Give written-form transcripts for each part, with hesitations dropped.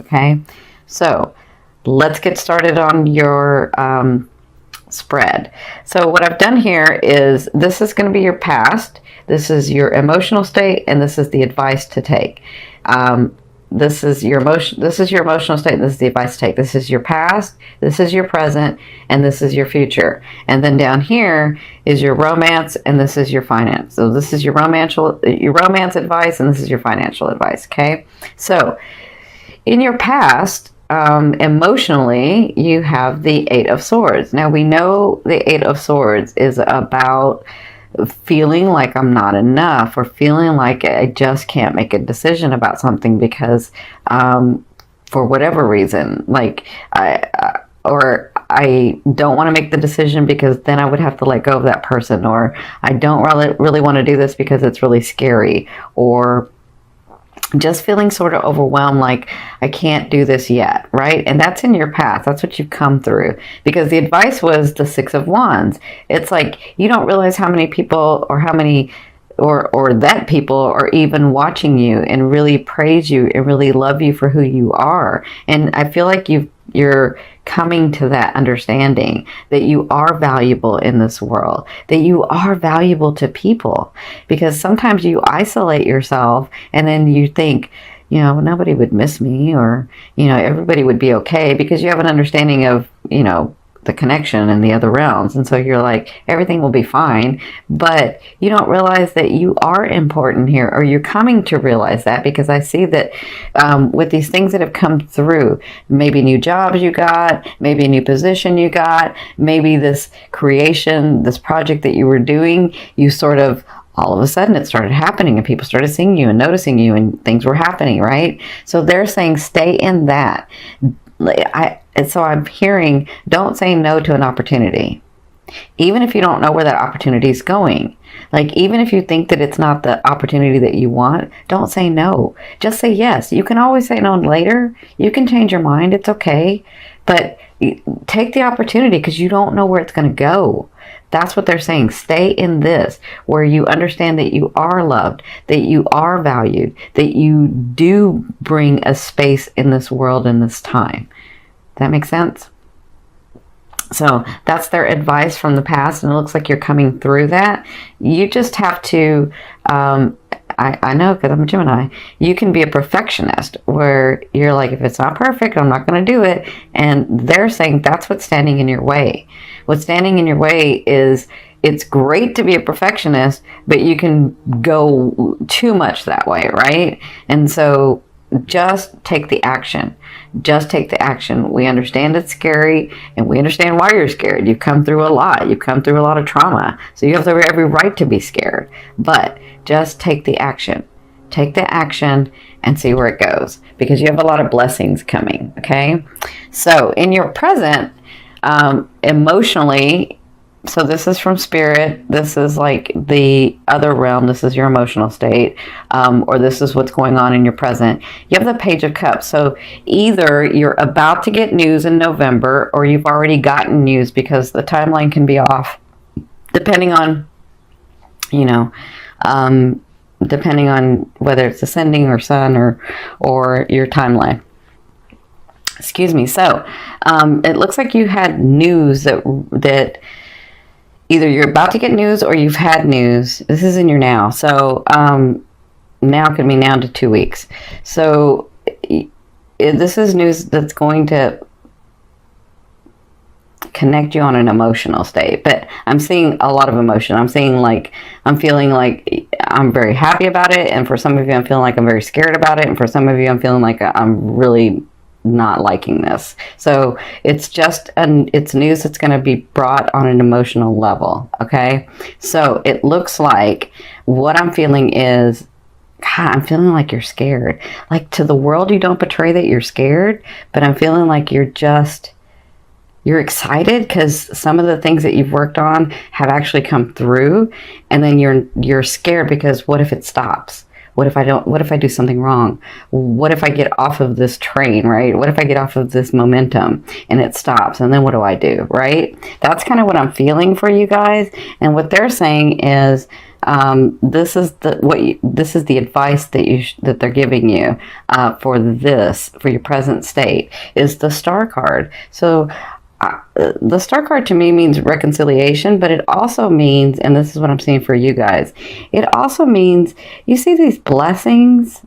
Okay, so let's get started on your spread. So what I've done here is, this is going to be your past, this is your emotional state, and this is the advice to take. This is your emotional state, and this is the advice to take. This is your past, this is your present, and this is your future. And then down here is your romance, and this is your finance. So this is your romance advice, and this is your financial advice. Okay, so in your past, emotionally, you have the Eight of Swords. Now we know the Eight of Swords is about feeling like I'm not enough, or feeling like I just can't make a decision about something because for whatever reason, like I don't want to make the decision because then I would have to let go of that person, or I don't really want to do this because it's really scary, or just feeling sort of overwhelmed, like I can't do this yet, right? And that's in your past. That's what you've come through, because the advice was the Six of Wands. It's like you don't realize how many people, or how many, or that people are even watching you and really praise you and really love you for who you are. And I feel like you're coming to that understanding that you are valuable in this world, that you are valuable to people, because sometimes you isolate yourself and then you think, you know, nobody would miss me, or, you know, everybody would be okay, because you have an understanding of, you know, the connection in the other realms. And so you're like, everything will be fine, but you don't realize that you are important here, or you're coming to realize that, because I see that with these things that have come through, maybe new jobs you got, maybe a new position you got, maybe this creation, this project that you were doing, you sort of, all of a sudden it started happening, and people started seeing you and noticing you, and things were happening, right? So they're saying stay in that. And so I'm hearing, don't say no to an opportunity, even if you don't know where that opportunity is going. Like, even if you think that it's not the opportunity that you want, don't say no. Just say yes. You can always say no later. You can change your mind. It's okay. But take the opportunity, because you don't know where it's going to go. That's what they're saying. Stay in this, where you understand that you are loved, that you are valued, that you do bring a space in this world in this time. That makes sense? So that's their advice from the past, and it looks like you're coming through that. You just have to, I know, because I'm a Gemini, you can be a perfectionist, where you're like, if it's not perfect, I'm not going to do it. And they're saying that's what's standing in your way. What's standing in your way is, it's great to be a perfectionist, but you can go too much that way, right? And so just take the action. Just take the action. We understand it's scary, and we understand why you're scared. You've come through a lot. You've come through a lot of trauma. So you have every right to be scared. But just take the action. Take the action and see where it goes, because you have a lot of blessings coming, okay? So in your present, emotionally, so this is from spirit, this is like the other realm, this is your emotional state, or this is what's going on in your present. You have the Page of Cups. So either you're about to get news in November, or you've already gotten news, because the timeline can be off depending on, you know, depending on whether it's ascending or sun, or your timeline. Excuse me. So it looks like you had news that either you're about to get news, or you've had news. This is in your now. So now could be now to 2 weeks. So this is news that's going to connect you on an emotional state. But I'm seeing a lot of emotion. I'm seeing like, I'm feeling like I'm very happy about it. And for some of you, I'm feeling like I'm very scared about it. And for some of you, I'm feeling like I'm really not liking this. So it's just it's news that's going to be brought on an emotional level. Okay, so it looks like what I'm feeling is, God, I'm feeling like you're scared. Like, to the world, you don't portray that you're scared, but I'm feeling like you're excited, because some of the things that you've worked on have actually come through, and then you're scared because what if it stops? What if I don't, what if I do something wrong? What if I get off of this train, right? What if I get off of this momentum and it stops? And then what do I do, right? That's kind of what I'm feeling for you guys. And what they're saying is, this is the advice that they're giving you for your present state is the Star card. So the Star card to me means reconciliation, but it also means, and this is what I'm seeing for you guys, it also means you see these blessings,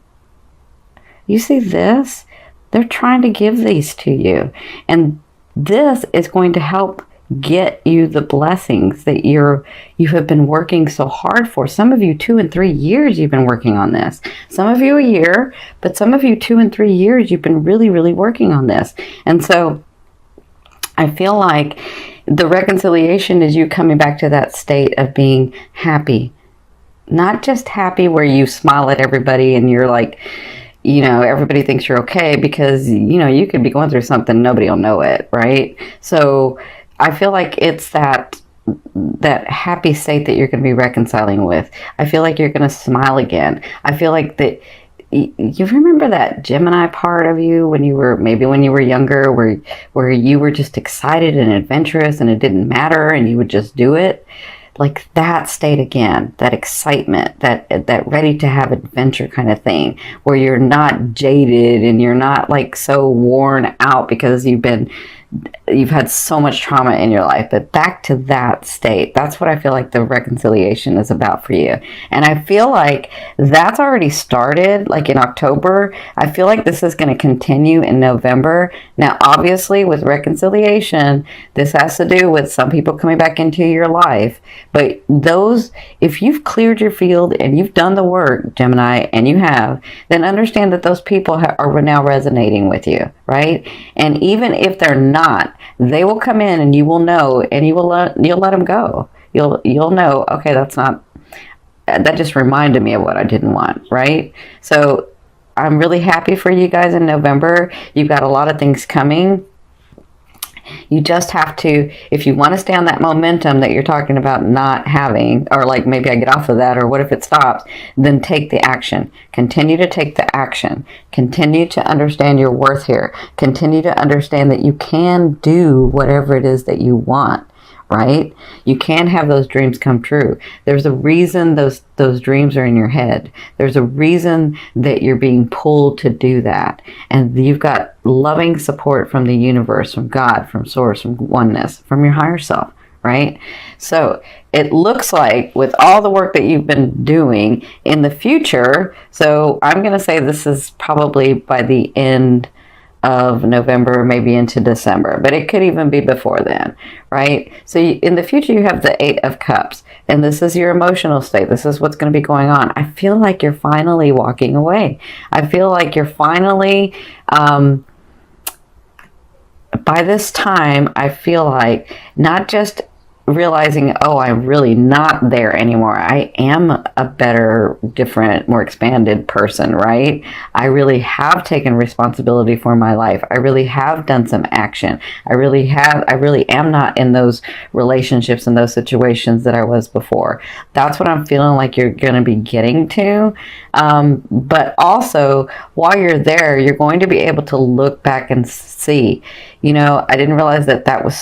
you see this, they're trying to give these to you, and this is going to help get you the blessings that you have been working so hard for. Some of you 2 and 3 years you've been working on this. Some of you a year, but some of you 2 and 3 years you've been really, really working on this. And so I feel like the reconciliation is you coming back to that state of being happy. Not just happy where you smile at everybody and you're like, everybody thinks you're okay, because, you could be going through something, nobody will know it, right? So I feel like it's that happy state that you're going to be reconciling with. I feel like you're going to smile again. I feel like that you remember that Gemini part of you when you were younger, where you were just excited and adventurous and it didn't matter and you would just do it. Like that state again, that excitement, that ready to have adventure kind of thing, where you're not jaded and you're not like so worn out because you've had so much trauma in your life. But back to that state, that's what I feel like the reconciliation is about for you. And I feel like that's already started, like in October. I feel like this is going to continue in November. Now, obviously, with reconciliation, this has to do with some people coming back into your life. But if you've cleared your field and you've done the work, Gemini, and you have, then understand that those people are now resonating with you, right? And even if they're not, they will come in and you will know, and you'll let them go. You'll know, okay, that just reminded me of what I didn't want, right? So I'm really happy for you guys in November. You've got a lot of things coming. You just have to, if you want to stay on that momentum that you're talking about not having, or like maybe I get off of that, or what if it stops, then take the action. Continue to take the action. Continue to understand your worth here. Continue to understand that you can do whatever it is that you want, right? You can have those dreams come true. There's a reason those dreams are in your head. There's a reason that you're being pulled to do that. And you've got loving support from the universe, from God, from source, from oneness, from your higher self, right? So it looks like with all the work that you've been doing in the future, so I'm going to say this is probably by the end of November, maybe into December, but it could even be before then, right? So in the future, you have the 8 of Cups, and this is your emotional state. This is what's going to be going on. I feel like you're finally walking away. I feel like you're finally, by this time, I feel like not just realizing, oh, I'm really not there anymore. I am a better, different, more expanded person, right? I really have taken responsibility for my life. I really have done some action. I really am not in those relationships and those situations that I was before. That's what I'm feeling like you're going to be getting to. But also, while you're there, you're going to be able to look back and see, I didn't realize that was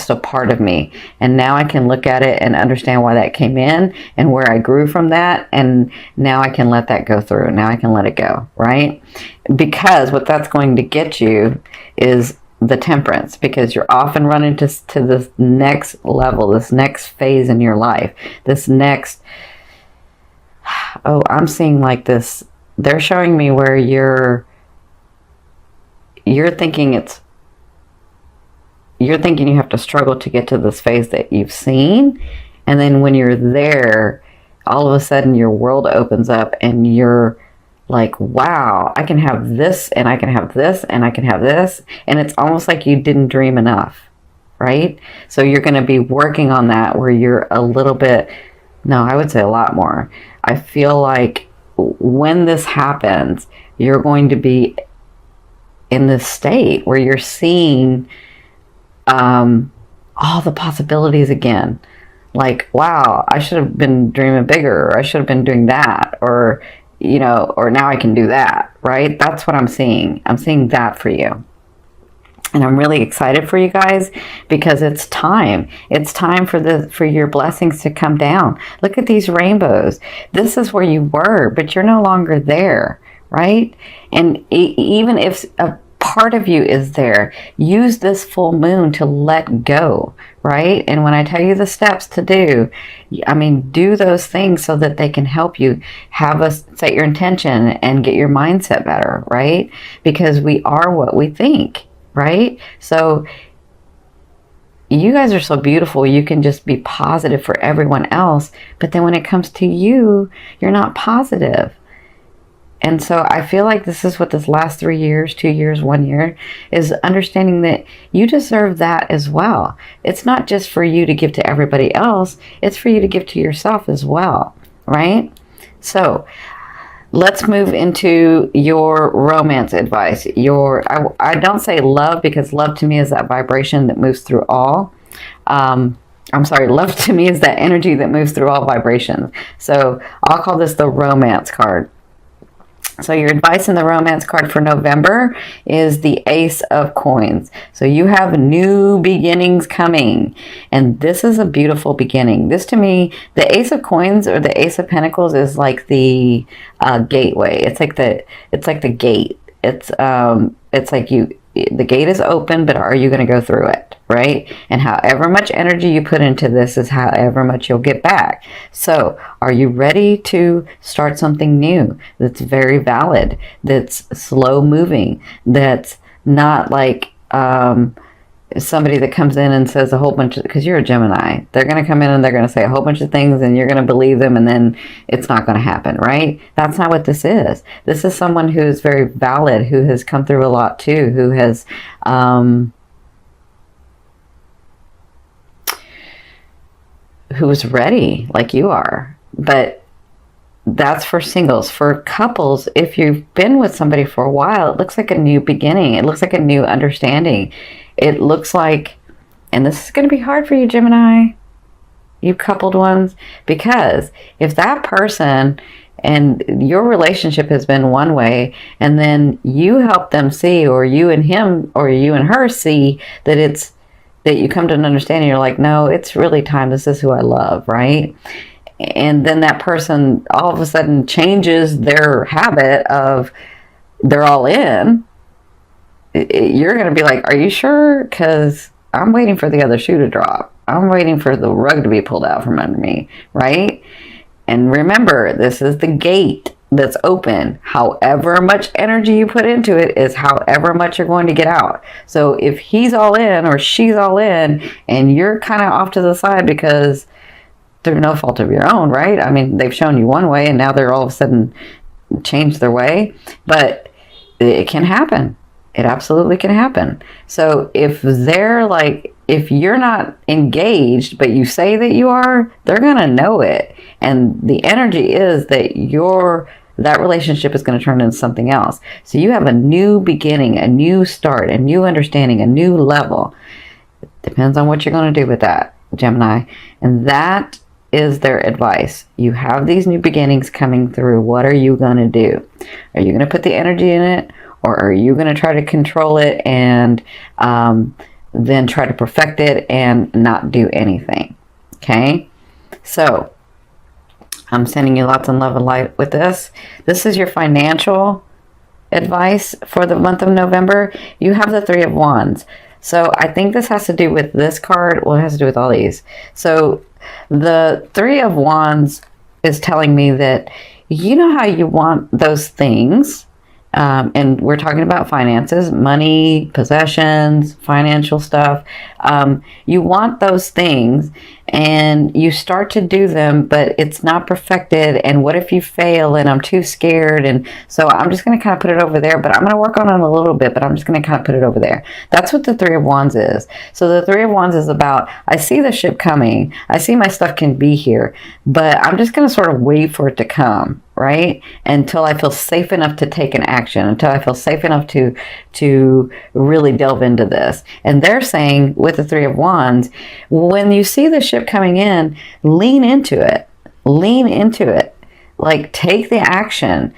still part of me, and now I can look at it and understand why that came in and where I grew from that, and now I can let that go through. Now I can let it go, right? Because what that's going to get you is the Temperance, because you're often running to this next level, this next phase in your life, this next, I'm seeing like this, they're showing me where you're thinking you have to struggle to get to this phase that you've seen. And then when you're there, all of a sudden your world opens up and you're like, wow, I can have this, and I can have this, and I can have this. And it's almost like you didn't dream enough, right? So you're going to be working on that, where you're a little bit, no, I would say a lot more. I feel like when this happens, you're going to be in this state where you're seeing all the possibilities again. like, wow, I should have been dreaming bigger, or I should have been doing that, or, you know, or now I can do that, right? That's what I'm seeing. I'm seeing that for you. And I'm really excited for you guys because it's time. It's time for your blessings to come down. Look at these rainbows. This is where you were, but you're no longer there, right? And even if a part of you is there, use this full moon to let go, right? And when I tell you the steps to do, I mean, do those things so that they can help you set your intention and get your mindset better, right? Because we are what we think. Right? So you guys are so beautiful. You can just be positive for everyone else. But then when it comes to you, you're not positive. And so I feel like this is what this last 3 years, 2 years, 1 year is understanding that you deserve that as well. It's not just for you to give to everybody else. It's for you to give to yourself as well. Right? So let's move into your romance advice. I don't say love, because love to me is that vibration that moves through all. I'm sorry, love to me is that energy that moves through all vibrations. So I'll call this the romance card. So your advice in the romance card for November is the Ace of Coins. So you have new beginnings coming. And this is a beautiful beginning. This to me, the Ace of Coins or the Ace of Pentacles is like the gateway. It's like the gate. It's like the gate is open, but are you going to go through it, right? And however much energy you put into this is however much you'll get back. So are you ready to start something new that's very valid, that's slow moving, that's not like somebody that comes in and says a whole bunch of, because you're a Gemini, they're going to come in and they're going to say a whole bunch of things and you're going to believe them, and then it's not going to happen, right? That's not what this is. This is someone who is very valid, who has come through a lot too, who has who is ready like you are. But that's for singles. For couples, if you've been with somebody for a while, it looks like a new beginning. It looks like a new understanding. It looks like, and this is going to be hard for you, Gemini, you coupled ones, because if that person and your relationship has been one way, and then you help them see, or you and him or you and her see that you come to an understanding, you're like, no, it's really time. This is who I love, right? And then that person all of a sudden changes their habit of they're all in. You're going to be like, are you sure? Because I'm waiting for the other shoe to drop. I'm waiting for the rug to be pulled out from under me, right? And remember, this is the gate that's open. However much energy you put into it is however much you're going to get out. So if he's all in or she's all in and you're kind of off to the side because through no fault of your own, right? I mean, they've shown you one way and now they're all of a sudden changed their way. But it can happen. It absolutely can happen. So if you're not engaged, but you say that you are, they're going to know it. And the energy is that that relationship is going to turn into something else. So you have a new beginning, a new start, a new understanding, a new level. It depends on what you're going to do with that, Gemini. And that is their advice. You have these new beginnings coming through. What are you going to do? Are you going to put the energy in it? Or are you going to try to control it and then try to perfect it and not do anything? Okay? So, I'm sending you lots of love and light with this. This is your financial advice for the month of November. You have the Three of Wands. So, I think this has to do with this card. Well, it has to do with all these. So, the Three of Wands is telling me that you know how you want those things. And we're talking about finances, money, possessions, financial stuff. You want those things and you start to do them, but it's not perfected. And what if you fail and I'm too scared? And so I'm just going to kind of put it over there, but I'm going to work on it a little bit, but I'm just going to kind of put it over there. That's what the Three of Wands is. So the Three of Wands is about, I see the ship coming. I see my stuff can be here, but I'm just going to sort of wait for it to come. right? Until I feel safe enough to take an action, until I feel safe enough to really delve into this. And they're saying with the Three of Wands, when you see the ship coming in, lean into it. Lean into it. Like, take the action.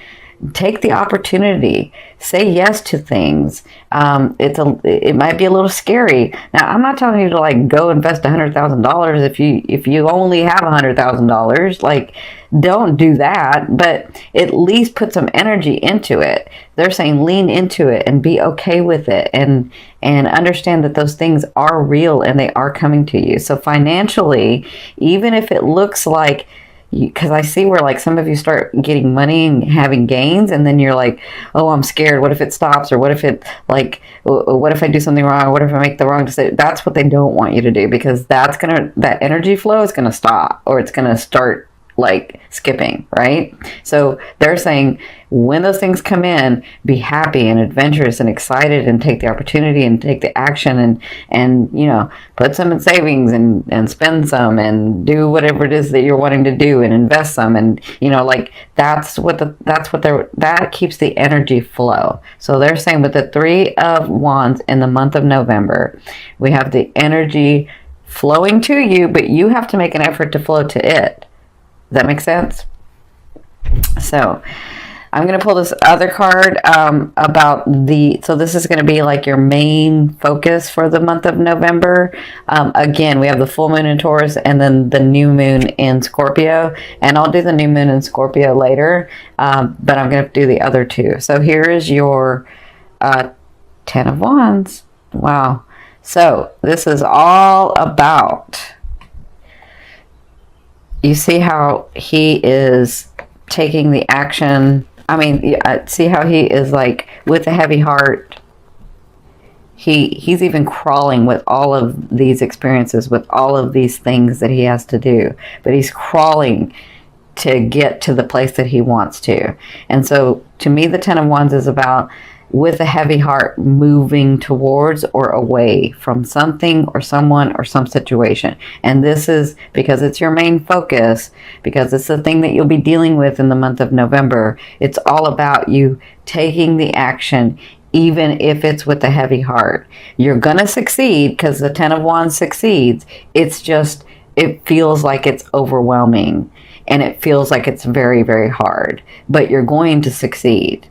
Take the opportunity. Say yes to things. It might be a little scary. Now, I'm not telling you to like go invest $100,000 if you only have $100,000. Like, don't do that. But at least put some energy into it. They're saying lean into it and be okay with it, and understand that those things are real and they are coming to you. So financially, even if it looks like, because I see where like some of you start getting money and having gains, and then you're like, oh, I'm scared. What if it stops? Or what if it like, what if I do something wrong? Or what if I make the wrong decision? That's what they don't want you to do, because that energy flow is going to stop, or it's going to start like skipping, right? So they're saying when those things come in, be happy and adventurous and excited, and take the opportunity and take the action, and you know, put some in savings and spend some and do whatever it is that you're wanting to do and invest some, and you know, like that keeps the energy flow. So they're saying with the Three of Wands in the month of November, we have the energy flowing to you, but you have to make an effort to flow to it. Does that make sense? So I'm going to pull this other card so this is going to be like your main focus for the month of November. Again, we have the full moon in Taurus and then the new moon in Scorpio. And I'll do the new moon in Scorpio later, but I'm going to do the other two. So here is your Ten of Wands. Wow. So this is all about... You see how he is taking the action. I mean, see how he is like with a heavy heart. He's even crawling with all of these experiences, with all of these things that he has to do. But he's crawling to get to the place that he wants to. And so to me, the Ten of Wands is about, with a heavy heart, moving towards or away from something or someone or some situation. And this is because it's your main focus, because it's the thing that you'll be dealing with in the month of November. It's all about you taking the action, even if it's with a heavy heart. You're going to succeed, because the Ten of Wands succeeds. It's just, it feels like it's overwhelming and it feels like it's very, very hard, but you're going to succeed.